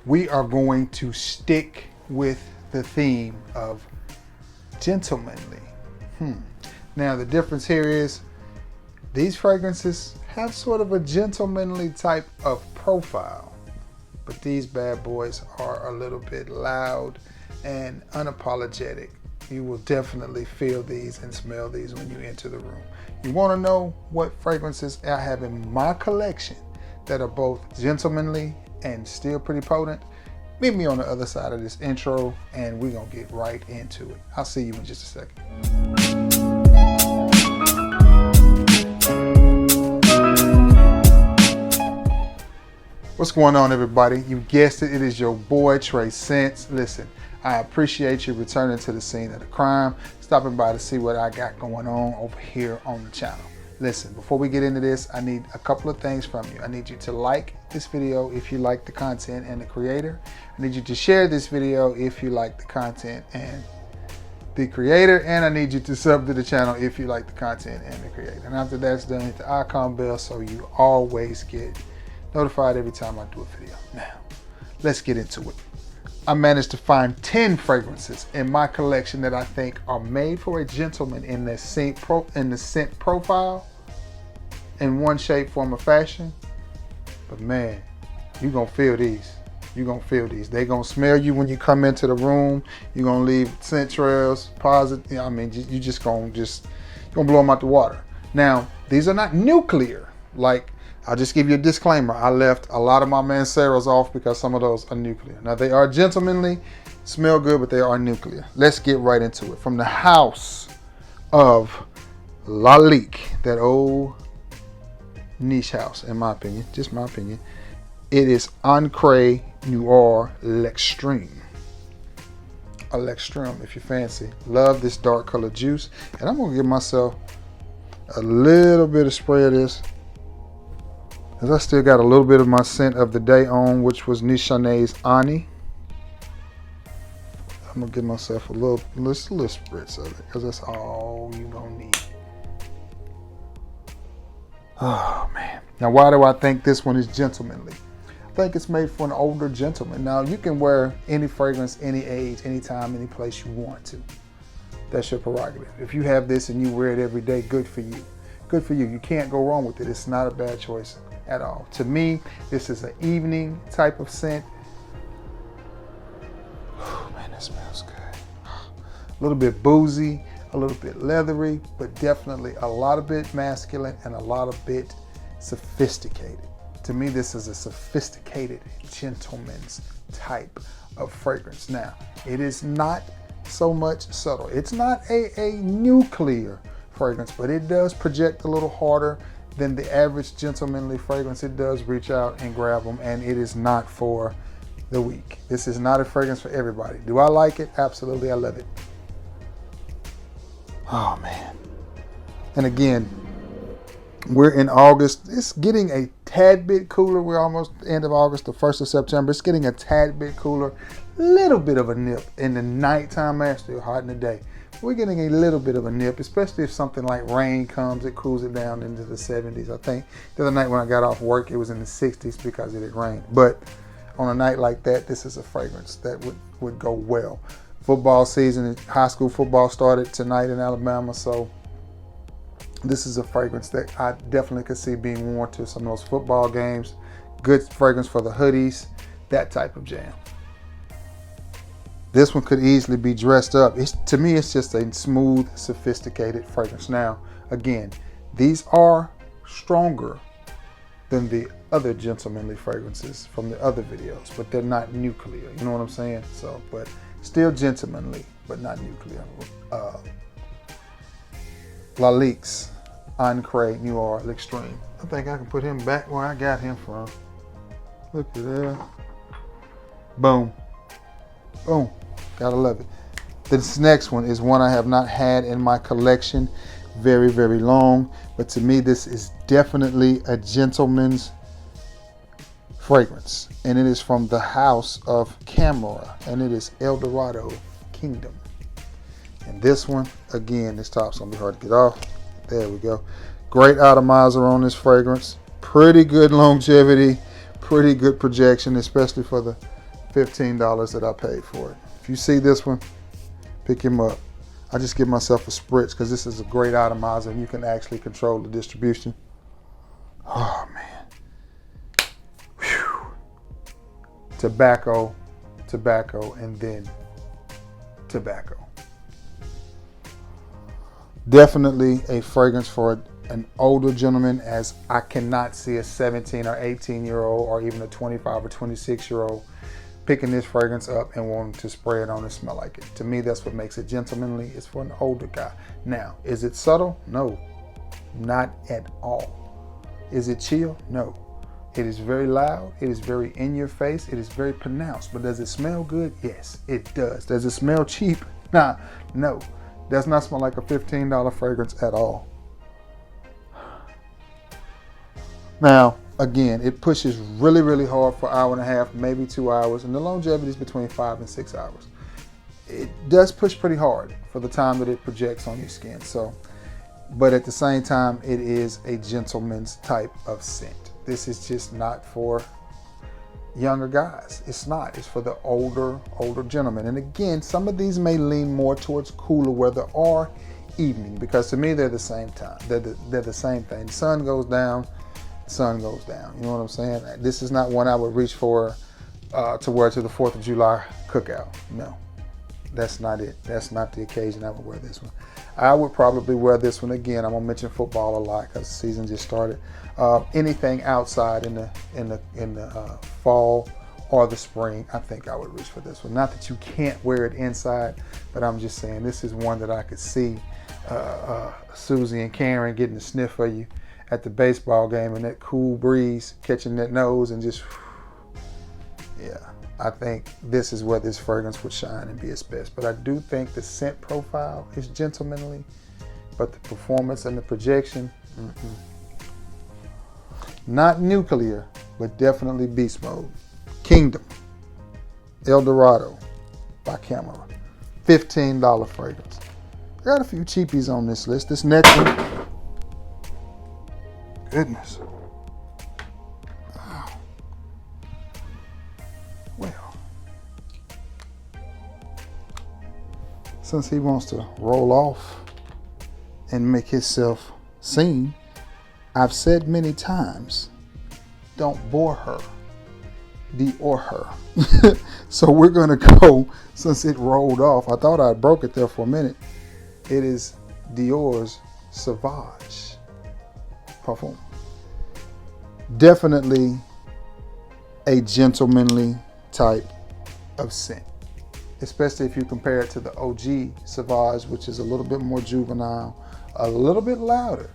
we are going to stick with the theme of gentlemanly. Now the difference here is these fragrances have sort of a gentlemanly type of profile, but these bad boys are a little bit loud and unapologetic. You will definitely feel these and smell these when you enter the room. You want to know what fragrances I have in my collection that are both gentlemanly and still pretty potent? Meet me on the other side of this intro and we're going to get right into it. I'll see you in just a second. What's going on, everybody? You guessed it, it is your boy Trey Sense. Listen, I appreciate you returning to the scene of the crime, stopping by to see what I got going on over here on the channel. Listen, before we get into this, I need a couple of things from you. I need you to like this video if you like the content and the creator. I need you to share this video if you like the content and the creator. And I need you to sub to the channel if you like the content and the creator. And after that's done, hit the icon bell so you always get notified every time I do a video. Now, let's get into it. I managed to find 10 fragrances in my collection that I think are made for a gentleman in the scent profile in one shape, form, or fashion. But man, you're gonna feel these. You're gonna feel these. They're gonna smell you when you come into the room. You're gonna leave scent trails, positive. I mean, you just gonna blow them out the water. Now, these are not nuclear. Like, I'll just give you a disclaimer. I left a lot of my Manceros off because some of those are nuclear. Now, they are gentlemanly, smell good, but they are nuclear. Let's get right into it. From the house of Lalique, that old niche house, in my opinion, just my opinion, it is Dior Electrum. Electrum, if you fancy. Love this dark color juice. And I'm going to give myself a little bit of spray of this, as I still got a little bit of my scent of the day on, which was Nishane's Ani. I'm gonna give myself a little spritz of it, because that's all you gonna need. Oh man. Now, why do I think this one is gentlemanly? I think it's made for an older gentleman. Now, you can wear any fragrance, any age, anytime, any place you want to. That's your prerogative. If you have this and you wear it every day, good for you. Good for you. You can't go wrong with it. It's not a bad choice at all. To me, this is an evening type of scent. Oh man, that smells good. A little bit boozy, a little bit leathery, but definitely a lot of bit masculine and a lot of bit sophisticated. To me, this is a sophisticated gentleman's type of fragrance. Now, it is not so much subtle. It's not a nuclear fragrance, but it does project a little harder than the average gentlemanly fragrance. It does reach out and grab them, and it is not for the weak. This is not a fragrance for everybody. Do I like it? Absolutely, I love it. Oh man. And again, we're in August. It's getting a tad bit cooler. We're almost end of August, the 1st of September. It's getting a tad bit cooler. Little bit of a nip in the nighttime. Man, still hot in the day. We're getting a little bit of a nip, especially if something like rain comes, it cools it down into the 70s. I think the other night when I got off work, it was in the 60s because it had rained. But on a night like that, this is a fragrance that would go well. Football season, high school football started tonight in Alabama, so this is a fragrance that I definitely could see being worn to some of those football games. Good fragrance for the hoodies, that type of jam. This one could easily be dressed up. To me, it's just a smooth, sophisticated fragrance. Now, again, these are stronger than the other gentlemanly fragrances from the other videos, but they're not nuclear. You know what I'm saying? So, but still gentlemanly, but not nuclear. Lalique's Dior Electrum. I think I can put him back where I got him from. Look at that. Boom. Boom. Gotta love it. This next one is one I have not had in my collection very, very long. But to me, this is definitely a gentleman's fragrance. And it is from the house of Camera. And it is El Dorado Kingdom. And this one, again, this top's gonna be hard to get off. There we go. Great atomizer on this fragrance. Pretty good longevity. Pretty good projection, especially for the $15 that I paid for it. If you see this one, pick him up. I just give myself a spritz because this is a great atomizer and you can actually control the distribution. Oh man. Whew. Tobacco, and then tobacco. Definitely a fragrance for an older gentleman, as I cannot see a 17 or 18-year-old or even a 25 or 26-year-old picking this fragrance up and wanting to spray it on and smell like it. To me, that's what makes it gentlemanly. It's for an older guy. Now, is it subtle? No, not at all. Is it chill? No. It is very loud. It is very in your face. It is very pronounced. But does it smell good? Yes, it does. Does it smell cheap? Nah, no. Does not smell like a $15 fragrance at all. Now, again, it pushes really, really hard for an hour and a half, maybe 2 hours, and the longevity is between 5 and 6 hours. It does push pretty hard for the time that it projects on your skin. So, but at the same time, it is a gentleman's type of scent. This is just not for younger guys. It's not. It's for the older gentlemen. And again, some of these may lean more towards cooler weather or evening, because to me, they're the same time. They're the same thing. The sun goes down. Sun goes down. You know what I'm saying? This is not one I would reach for to wear to the 4th of July cookout. No, that's not it. That's not the occasion I would wear this one. I would probably wear this one again. I'm gonna mention football a lot because the season just started. Anything outside in the fall or the spring, I think I would reach for this one. Not that you can't wear it inside, but I'm just saying this is one that I could see Susie and Karen getting a sniff of you at the baseball game and that cool breeze catching that nose and just, yeah, I think this is where this fragrance would shine and be its best. But I do think the scent profile is gentlemanly, but the performance and the projection, not nuclear, but definitely beast mode. Kingdom, El Dorado by Camera, $15 fragrance. Got a few cheapies on this list. This next one, goodness. Wow. Well, since he wants to roll off and make himself seen, I've said many times, don't bore her, Dior her. So we're gonna go, since it rolled off, I thought I broke it there for a minute. It is Dior's Savage Parfum. Definitely a gentlemanly type of scent, especially if you compare it to the OG Savage, which is a little bit more juvenile, a little bit louder,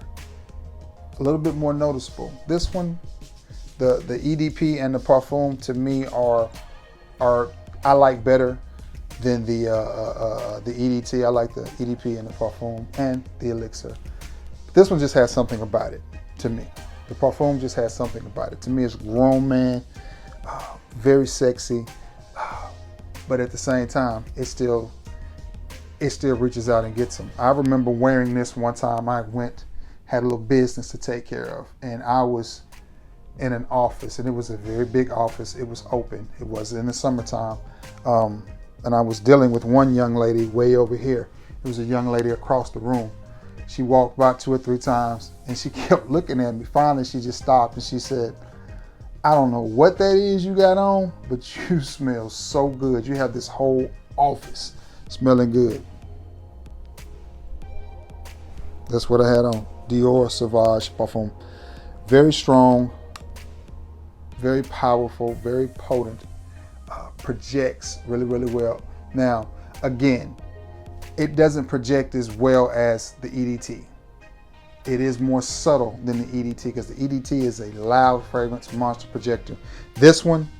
a little bit more noticeable. This one, the EDP and the Parfum, to me are I like better than the EDT. I like the EDP and the Parfum and the Elixir. This one just has something about it to me. The Parfum just has something about it. To me, it's grown man, very sexy, but at the same time, it still reaches out and gets them. I remember wearing this one time. I had a little business to take care of, and I was in an office, and it was a very big office. It was open. It was in the summertime, and I was dealing with one young lady way over here. It was a young lady across the room. She walked by 2 or 3 times, and she kept looking at me. Finally, she just stopped, and she said, I don't know what that is you got on, but you smell so good. You have this whole office smelling good. That's what I had on. Dior Savage Parfum. Very strong, very powerful, very potent. Projects really, really well. Now, again, it doesn't project as well as the EDT. It is more subtle than the EDT because the EDT is a loud fragrance monster projector. This one,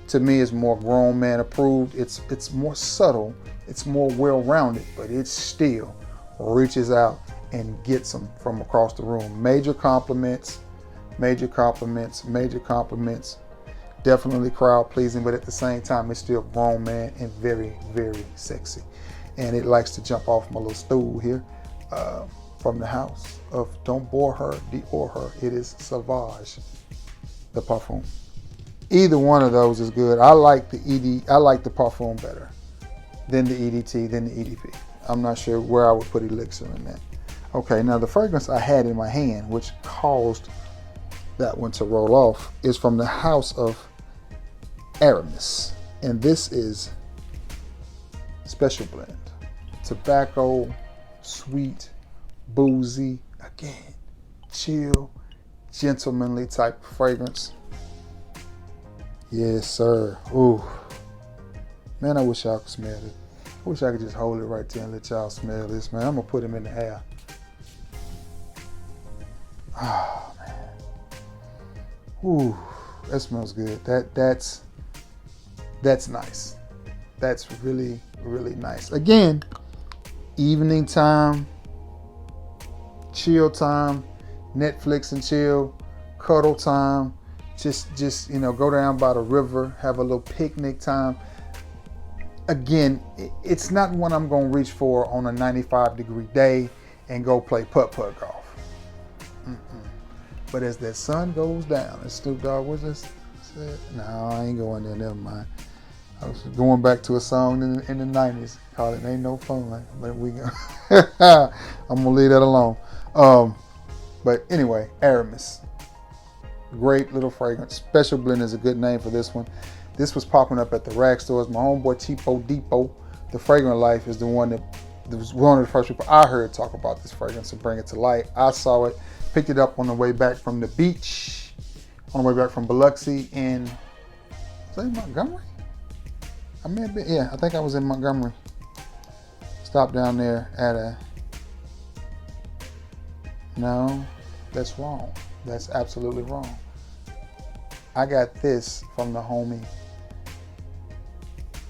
to me, is more grown man approved. It's more subtle. It's more well-rounded, but it still reaches out and gets them from across the room. Major compliments, major compliments, major compliments. Definitely crowd pleasing, but at the same time, it's still grown man and very, very sexy. And it likes to jump off my little stool here from the house of don't bore her, Dior her. It is Savage, the Parfum. Either one of those is good. I like the I like the Parfum better than the EDT, than the EDP. I'm not sure where I would put Elixir in that. Okay, now the fragrance I had in my hand, which caused that one to roll off, is from the house of Aramis. And this is Special Blend. Tobacco, sweet, boozy, again, chill, gentlemanly type of fragrance. Yes, sir. Ooh. Man, I wish y'all could smell it. I wish I could just hold it right there and let y'all smell this, man. I'm gonna put him in the air. Oh, man. Ooh, that smells good. That's nice. That's really, really nice. Again, evening time, chill time, Netflix and chill, cuddle time. Just you know, go down by the river, have a little picnic time. Again, it's not one I'm gonna reach for on a 95-degree day and go play putt-putt golf. But as that sun goes down, as Snoop Dogg was just said, no, I ain't going there, never mind. I was going back to a song in the 90s called It Ain't No Fun, but I'm gonna leave that alone. But anyway, Aramis. Great little fragrance. Special Blend is a good name for this one. This was popping up at the rag stores. My homeboy Tipo Depot, The Fragrant Life, is the one that was one of the first people I heard talk about this fragrance and bring it to light. I saw it, picked it up on the way back from the beach, on the way back from Biloxi in, was that Montgomery? I may have been, yeah, I think I was in Montgomery. Stopped down there at a, no, that's wrong. That's absolutely wrong. I got this from the homie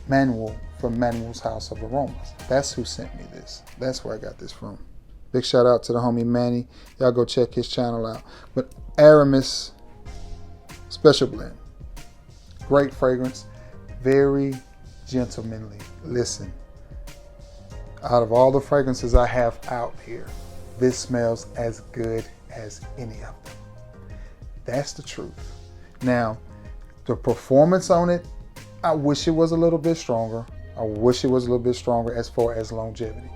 Manuel from Manuel's House of Aromas. That's who sent me this. That's where I got this from. Big shout out to the homie Manny. Y'all go check his channel out. But Aramis Special Blend. Great fragrance. Very gentlemanly. Listen, out of all the fragrances I have out here, this smells as good as any of them. That's the truth. Now, the performance on it, I wish it was a little bit stronger. I wish it was a little bit stronger as far as longevity.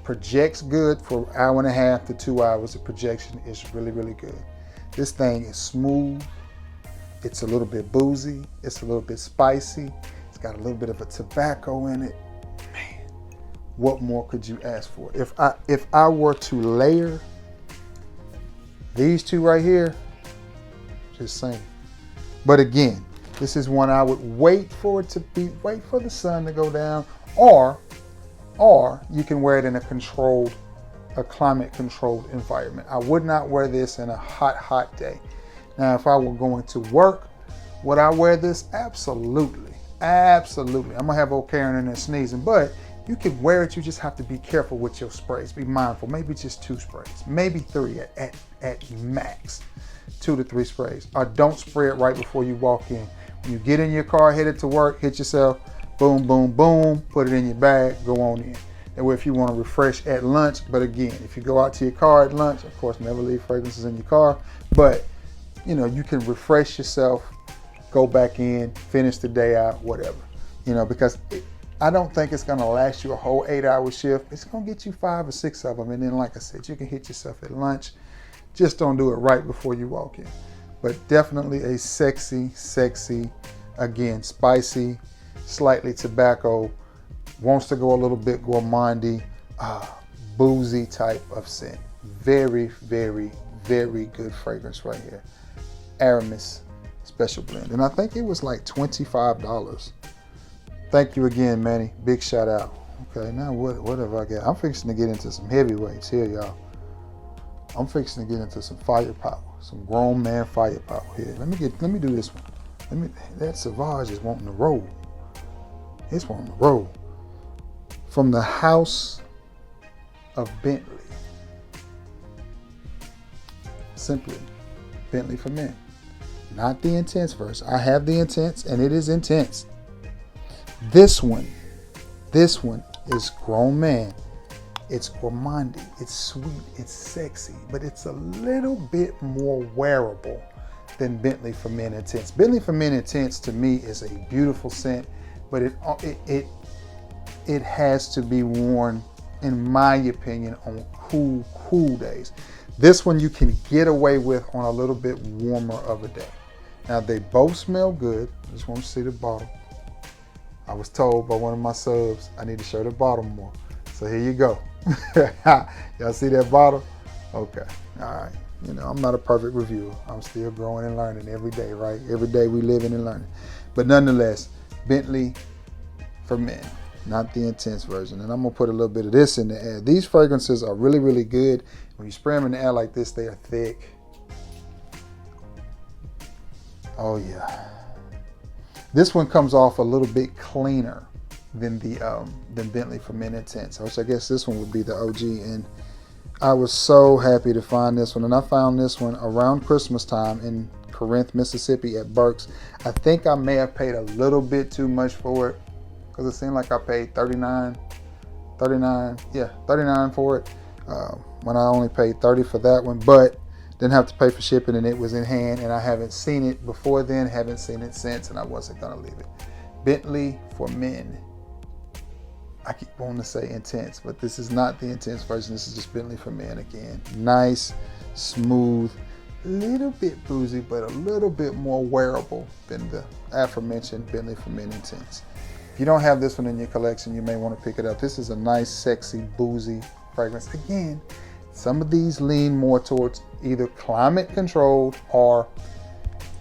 Projects good for an hour and a half to 2 hours. The projection is really, really good. This thing is smooth. It's a little bit boozy. It's a little bit spicy. It's got a little bit of a tobacco in it. Man, what more could you ask for? If I were to layer these two right here, just saying. But again, this is one I would wait for the sun to go down, or you can wear it in a climate controlled environment. I would not wear this in a hot day. Now, if I were going to work, would I wear this? Absolutely. Absolutely. I'm gonna have old Karen in there sneezing, but you can wear it. You just have to be careful with your sprays. Be mindful. Maybe just 2 sprays, maybe 3 at max. 2 to 3 sprays. Or don't spray it right before you walk in. When you get in your car, headed to work, hit yourself, boom, boom, boom, put it in your bag, go on in. That way, if you want to refresh at lunch, but again, if you go out to your car at lunch, of course, never leave fragrances in your car, but you know, you can refresh yourself, go back in, finish the day out, whatever, you know, because I don't think it's gonna last you a whole 8-hour shift. It's gonna get you 5 or 6 of them. And then, like I said, you can hit yourself at lunch. Just don't do it right before you walk in. But definitely a sexy, again, spicy, slightly tobacco, wants to go a little bit gourmandy, boozy type of scent. Very, very, very good fragrance right here. Aramis Special Blend. And I think it was like $25. Thank you again, Manny. Big shout out. Okay, now what have I got? I'm fixing to get into some heavyweights here, y'all. I'm fixing to get into some firepower, some grown man firepower here. Let me do this one. That Savage is wanting to roll. It's wanting to roll. From the house of Bentley. Simply Bentley for Men. Not the Intense verse. I have the Intense and it is intense. This one is grown man. It's gourmandy, it's sweet, it's sexy, but it's a little bit more wearable than Bentley for Men Intense. Bentley for Men Intense to me is a beautiful scent, but it has to be worn, in my opinion, on cool days. This one you can get away with on a little bit warmer of a day. Now they both smell good. I just want to see the bottle. I was told by one of my subs I need to show the bottle more. So here you go. Y'all see that bottle? Okay. All right. You know, I'm not a perfect reviewer. I'm still growing and learning every day, right? Every day we living and learning. But nonetheless, Bentley for Men, not the intense version. And I'm gonna put a little bit of this in the air. These fragrances are really, really good. When you spray them in the air like this, they are thick. Oh yeah. This one comes off a little bit cleaner than Bentley for Men Intense, which I guess this one would be the OG. And I was so happy to find this one. And I found this one around Christmas time in Corinth, Mississippi at Burke's. I think I may have paid a little bit too much for it because it seemed like I paid $39 for it when I only paid $30 for that one, but didn't have to pay for shipping and it was in hand, and I haven't seen it before then, haven't seen it since, and I wasn't gonna leave it. Bentley for Men. I keep wanting to say Intense, but this is not the Intense version. This is just Bentley for Men again. Nice, smooth, little bit boozy, but a little bit more wearable than the aforementioned Bentley for Men Intense. If you don't have this one in your collection, you may want to pick it up. This is a nice, sexy, boozy fragrance. Again, some of these lean more towards either climate controlled or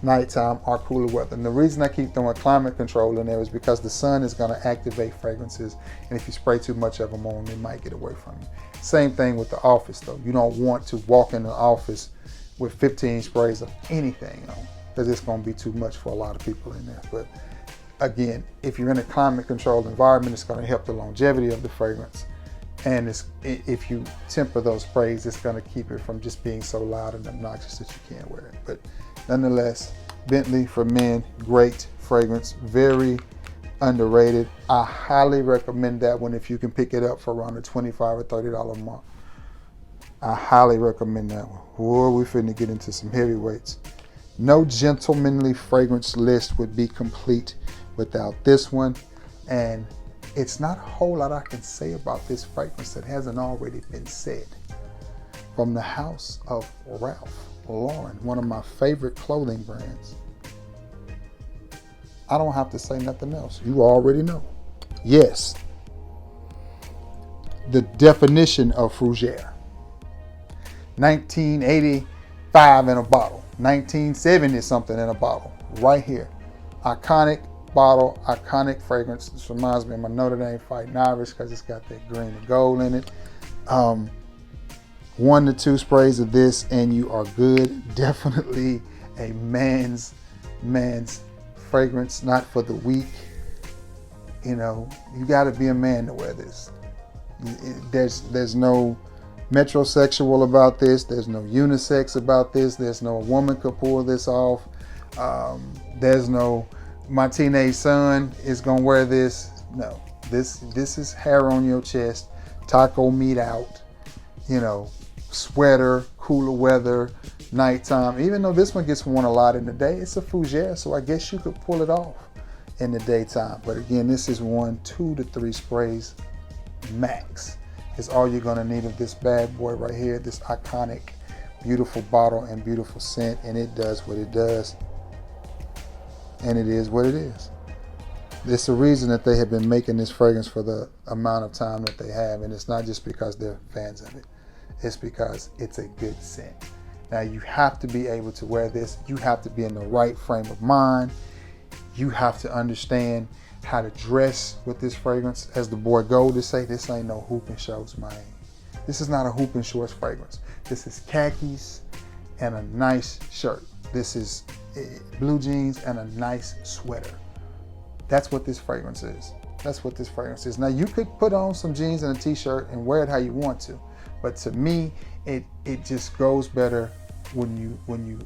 nighttime or cooler weather. And the reason I keep throwing climate control in there is because the sun is going to activate fragrances, and if you spray too much of them on, they might get away from you. Same thing with the office though. You don't want to walk in the office with 15 sprays of anything on, because it's going to be too much for a lot of people in there. But again, if you're in a climate controlled environment, it's going to help the longevity of the fragrance. And if you temper those sprays, it's going to keep it from just being so loud and obnoxious that you can't wear it. But nonetheless, Bentley for Men, great fragrance, very underrated. I highly recommend that one if you can pick it up for around the $25 or $30 mark. I highly recommend that one. Boy, we finna get into some heavyweights. No gentlemanly fragrance list would be complete without this one. And it's not a whole lot I can say about this fragrance that hasn't already been said. From the house of Ralph Lauren, one of my favorite clothing brands. I don't have to say nothing else. You already know. Yes. The definition of fougere. 1985 in a bottle. 1970 something in a bottle. Right here. Iconic bottle, iconic fragrance. This reminds me of my Notre Dame Fighting Irish because it's got that green and gold in it. 1 to 2 sprays of this and you are good. Definitely a man's fragrance, not for the weak. You know, you got to be a man to wear this. There's no metrosexual about this. There's no unisex about this. There's no woman could pull this off. There's no my teenage son is gonna wear this. No, this is hair on your chest, taco meat out, you know, sweater, cooler weather, nighttime. Even though this one gets worn a lot in the day, it's a fougere, so I guess you could pull it off in the daytime. But again, this is 1, 2 to 3 sprays max is all you're gonna need of this bad boy right here, this iconic, beautiful bottle and beautiful scent, and it does what it does. And it is what it is. It's the reason that they have been making this fragrance for the amount of time that they have, and it's not just because they're fans of it. It's because it's a good scent. Now you have to be able to wear this. You have to be in the right frame of mind. You have to understand how to dress with this fragrance. As the boy Gold to say, this ain't no hoop and shorts, man. This is not a hoop and shorts fragrance. This is khakis and a nice shirt. This is blue jeans and a nice sweater. That's what this fragrance is. That's what this fragrance is. Now you could put on some jeans and a t-shirt and wear it how you want to, but to me, it just goes better when you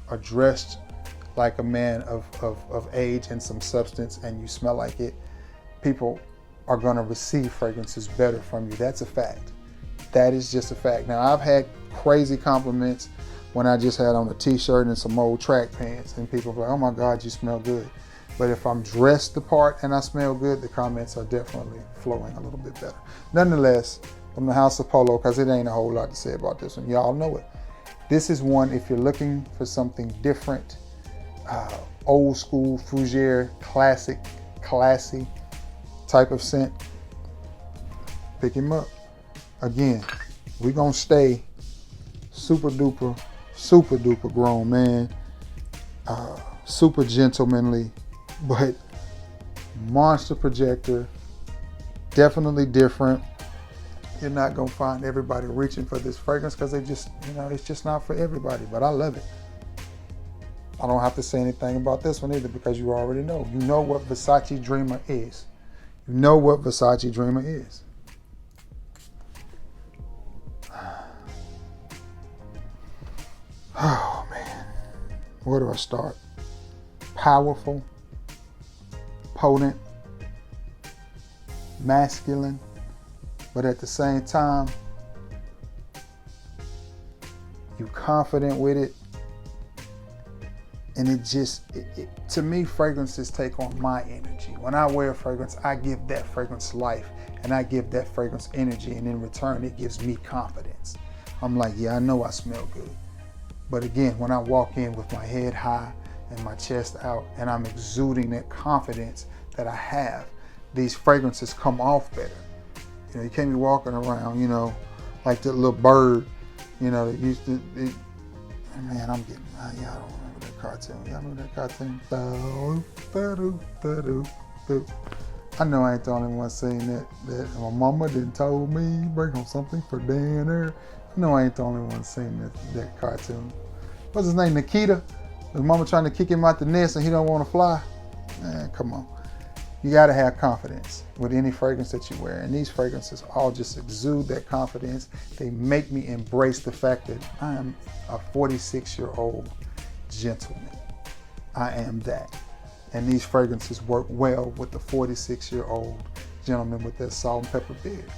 are dressed like a man of age and some substance, and you smell like it. People are gonna receive fragrances better from you. That's a fact. That is just a fact. Now I've had crazy compliments when I just had on a t-shirt and some old track pants, and people were like, oh my God, you smell good. But if I'm dressed the part and I smell good, the comments are definitely flowing a little bit better. Nonetheless, from the House of Polo, because it ain't a whole lot to say about this one. Y'all know it. This is one, if you're looking for something different, old school, fougere, classic, classy type of scent, pick him up. Again, we're gonna stay super duper grown man, super gentlemanly, but monster projector, definitely different. You're not gonna find everybody reaching for this fragrance because they just, it's just not for everybody, but I love it. I don't have to say anything about this one either because you already know. You know what Versace Dreamer is. You know what Versace Dreamer is. Oh man, where do I start? Powerful, potent, masculine, but at the same time, you confident with it. And to me, fragrances take on my energy. When I wear a fragrance, I give that fragrance life and I give that fragrance energy. And in return, it gives me confidence. I'm like, yeah, I know I smell good. But again, when I walk in with my head high and my chest out and I'm exuding that confidence that I have, these fragrances come off better. You can't be walking around, like that little bird, that used to, man, I'm getting, y'all don't remember that cartoon. Y'all remember that cartoon? I know I ain't the only one saying that my mama didn't told me, bring home something for dinner. I know I ain't the only one saying that cartoon. What's his name, Nikita? His mama trying to kick him out the nest and he don't want to fly? Man, come on. You gotta have confidence with any fragrance that you wear. And these fragrances all just exude that confidence. They make me embrace the fact that I am a 46-year-old gentleman. I am that. And these fragrances work well with the 46-year-old gentleman with that salt and pepper beard.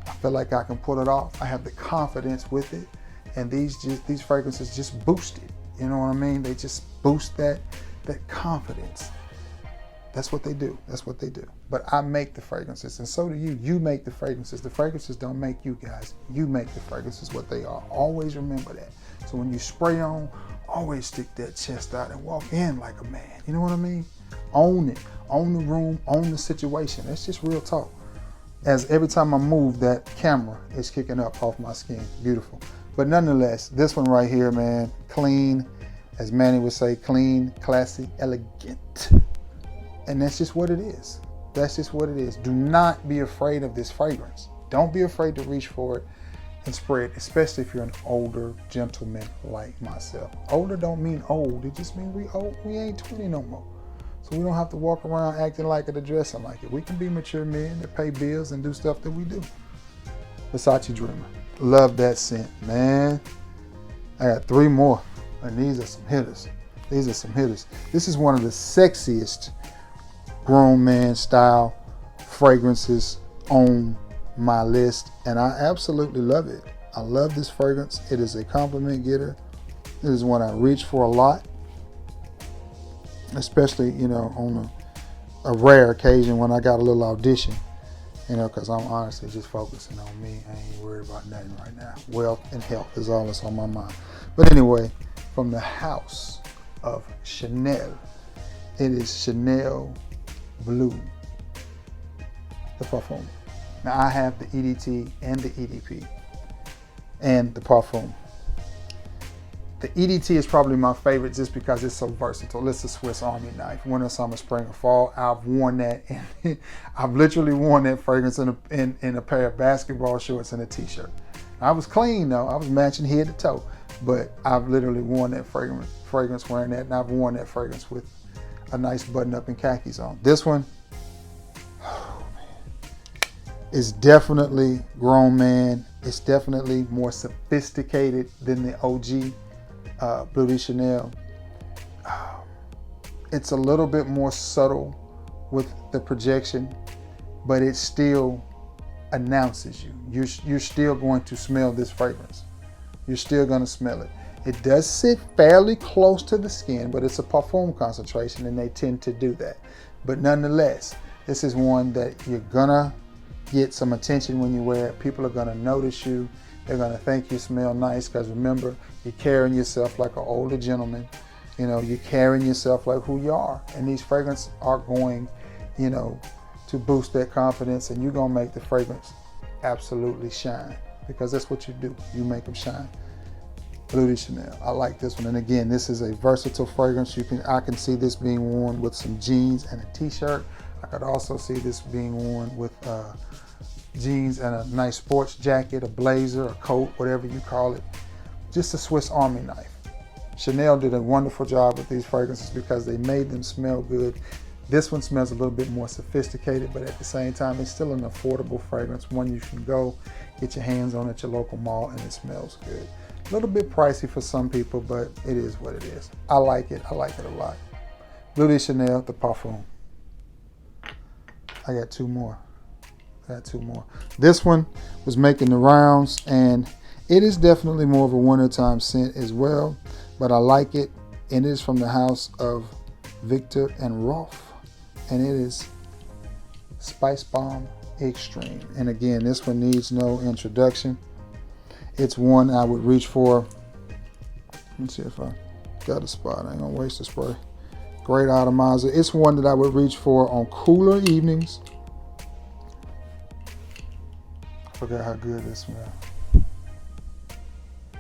I feel like I can pull it off. I have the confidence with it. And these fragrances just boost it. You know what I mean? They just boost that confidence. That's what they do. That's what they do. But I make the fragrances, and so do you. You make the fragrances. The fragrances don't make you guys. You make the fragrances what they are. Always remember that. So when you spray on, always stick that chest out and walk in like a man. You know what I mean? Own it. Own the room. Own the situation. That's just real talk. As every time I move, that camera is kicking up off my skin. Beautiful. But nonetheless, this one right here, man, clean, as Manny would say, clean, classy, elegant. And that's just what it is. That's just what it is. Do not be afraid of this fragrance. Don't be afraid to reach for it and spray it, especially if you're an older gentleman like myself. Older don't mean old. It just means we old. We ain't 20 no more. So we don't have to walk around acting like it or dressing like it. We can be mature men that pay bills and do stuff that we do. Versace Dreamer. Love that scent, man. I got 3 more, and these are some hitters. These are some hitters. This is one of the sexiest grown man style fragrances on my list, and I absolutely love it. I love this fragrance. It is a compliment getter. It is one I reach for a lot, especially on a rare occasion when I got a little audition, because I'm honestly just focusing on me. I ain't worried about nothing right now. Wealth and health is all that's on my mind. But anyway, from the house of Chanel, it is Chanel Blue, the parfum. Now I have the EDT and the EDP and the parfum. The EDT is probably my favorite just because it's so versatile. It's a Swiss Army knife. Winter, summer, spring, or fall. I've worn that, and I've literally worn that fragrance in a pair of basketball shorts and a t-shirt. I was clean though. I was matching head to toe, but I've literally worn that fragrance wearing that, and I've worn that fragrance with a nice button up and khakis on. This one, oh man, is definitely grown man. It's definitely more sophisticated than the OG Bleu de Chanel. It's a little bit more subtle with the projection, but it still announces you. You're still going to smell this fragrance. You're still going to smell it. It does sit fairly close to the skin, but it's a parfum concentration and they tend to do that. But nonetheless, this is one that you're gonna get some attention when you wear it. People are gonna notice you. They're gonna think you smell nice, because remember, you're carrying yourself like an older gentleman. You know, you're carrying yourself like who you are. And these fragrances are going, you know, to boost that confidence, and you're gonna make the fragrance absolutely shine, because that's what you do. You make them shine. Bleu de Chanel. I like this one. And again, this is a versatile fragrance. I can see this being worn with some jeans and a t-shirt. I could also see this being worn with jeans and a nice sports jacket, a blazer, a coat, whatever you call it. Just a Swiss Army knife. Chanel did a wonderful job with these fragrances because they made them smell good. This one smells a little bit more sophisticated, but at the same time, it's still an affordable fragrance, one you can go get your hands on at your local mall, and it smells good. A little bit pricey for some people, but it is what it is. I like it. I like it a lot. Bleu de Chanel, the parfum. I got two more. This one was making the rounds, and it is definitely more of a wintertime scent as well, but I like it, and it is from the house of Viktor Rolf, and it is Spice Bomb Extreme. And again, this one needs no introduction. It's one I would reach for. Let me see if I got a spot. I ain't gonna waste the spray. Great atomizer. It's one that I would reach for on cooler evenings. I forgot how good this smells.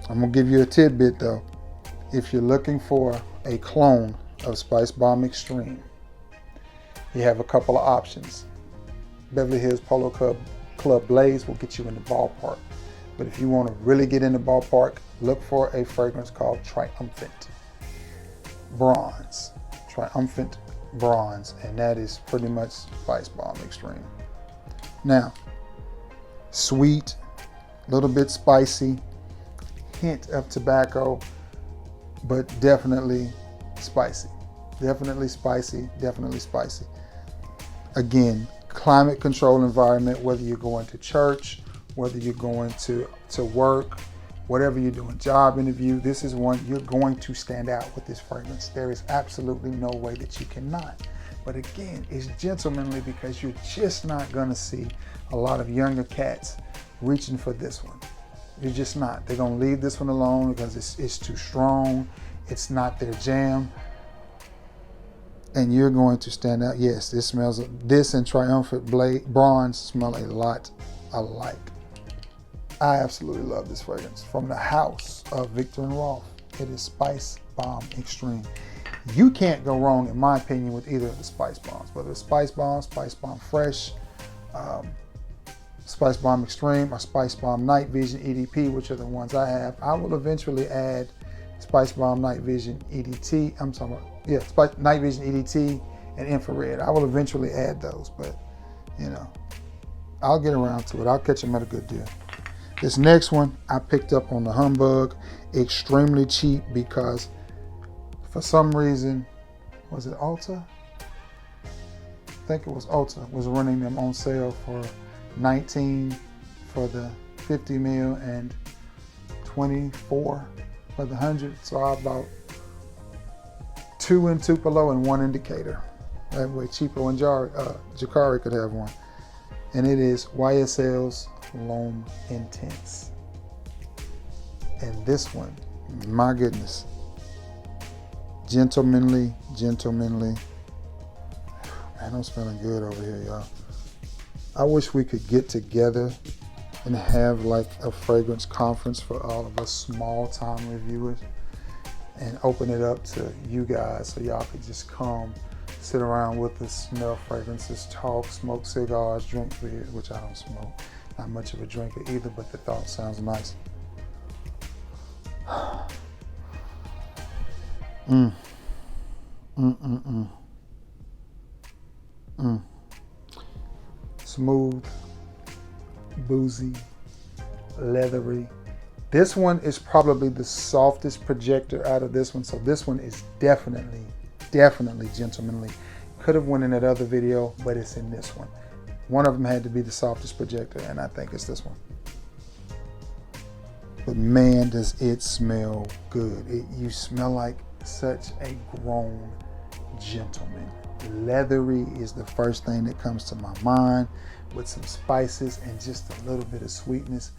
I'm gonna give you a tidbit though. If you're looking for a clone of Spice Bomb Extreme, you have a couple of options. Beverly Hills Polo Club Blaze will get you in the ballpark. But if you want to really get in the ballpark, look for a fragrance called Triumphant Bronze. Triumphant Bronze, and that is pretty much Spice Bomb Extreme. Now, sweet, a little bit spicy, hint of tobacco, but definitely spicy. Definitely spicy, definitely spicy. Again, climate control environment, whether you're going to church, whether you're going to work, whatever you're doing, job interview, this is one you're going to stand out with this fragrance. There is absolutely no way that you cannot. But again, it's gentlemanly because you're just not gonna see a lot of younger cats reaching for this one. You're just not. They're gonna leave this one alone because it's too strong. It's not their jam. And you're going to stand out. Yes, this and Triumphant Bronze smell a lot alike. I absolutely love this fragrance. From the house of Viktor Rolf, it is Spice Bomb Extreme. You can't go wrong, in my opinion, with either of the Spice Bombs, whether it's Spice Bomb Fresh, Spice Bomb Extreme, or Spice Bomb Night Vision EDP, which are the ones I have. I will eventually add Spice Bomb Night Vision EDT. I'm talking about, yeah, Night Vision EDT and Infrared. I will eventually add those, but you know, I'll get around to it. I'll catch them at a good deal. This next one I picked up on the Humbug, extremely cheap because for some reason, was it Ulta? I think it was Ulta, was running them on sale for $19 for the 50 mil and $24 for the 100. So I bought 2 in Tupelo and 1 indicator. That way Cheapo and Jacari could have one. And it is YSL's Loam Intense. And this one, my goodness, gentlemanly. Man, I'm smelling good over here, y'all. I wish we could get together and have like a fragrance conference for all of us small time reviewers and open it up to you guys so y'all could just come sit around with us, smell fragrances, talk, smoke cigars, drink beer, which I don't smoke. Not much of a drinker either, but the thought sounds nice. Smooth, boozy, leathery. This one is probably the softest projector out of this one, so this one is definitely gentlemanly. Could have went in that other video, but it's in this one. One of them had to be the softest projector, and I think it's this one. but man, does it smell good. You smell like such a grown gentleman. Leathery is the first thing that comes to my mind, with some spices and just a little bit of sweetness,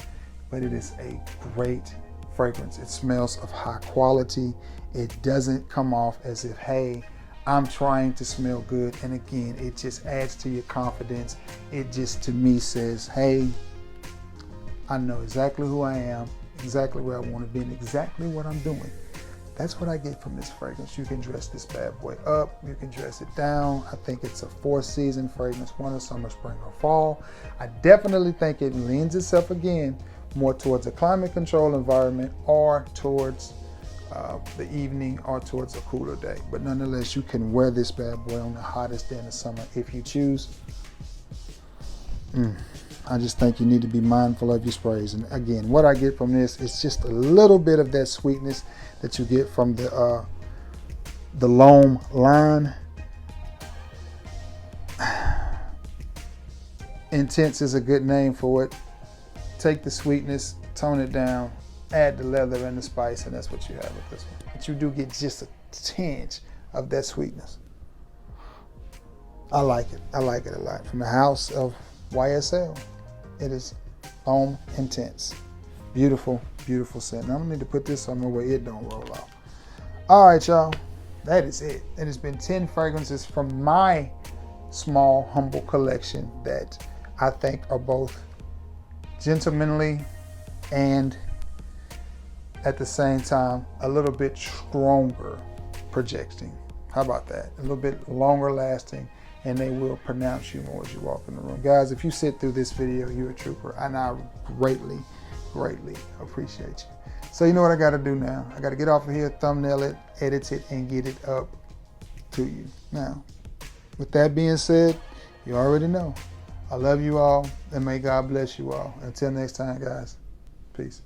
but it is a great fragrance. It smells of high quality. It doesn't come off as if, hey, I'm trying to smell good. And again, it just adds to your confidence. It just, to me, says, hey, I know exactly who I am, exactly where I want to be, and exactly what I'm doing. That's what I get from this fragrance. You can dress this bad boy up, you can dress it down. I think it's a 4-season fragrance: winter, summer, spring, or fall. I definitely think it lends itself again more towards a climate control environment, or towards the evening, or towards a cooler day. But nonetheless, you can wear this bad boy on the hottest day in the summer if you choose. I just think you need to be mindful of your sprays. And again, what I get from this is just a little bit of that sweetness that you get from the Loam line. Intense is a good name for it. Take the sweetness, tone it down, add the leather and the spice, and that's what you have with this one. But you do get just a tinge of that sweetness. I like it. I like it a lot. From the house of YSL, it is Loam Intense. Beautiful, beautiful scent. Now I'm gonna need to put this somewhere where it don't roll off. All right, y'all. That is it. It has been 10 fragrances from my small, humble collection that I think are both gentlemanly and at the same time a little bit stronger projecting. How about that? A little bit longer lasting, and they will pronounce you more as you walk in the room. Guys, if you sit through this video, you're a trooper, and I greatly, greatly appreciate you. So you know what I gotta do now? I gotta get off of here, thumbnail it, edit it, and get it up to you. Now, with that being said, you already know. I love you all, and may God bless you all. Until next time, guys, peace.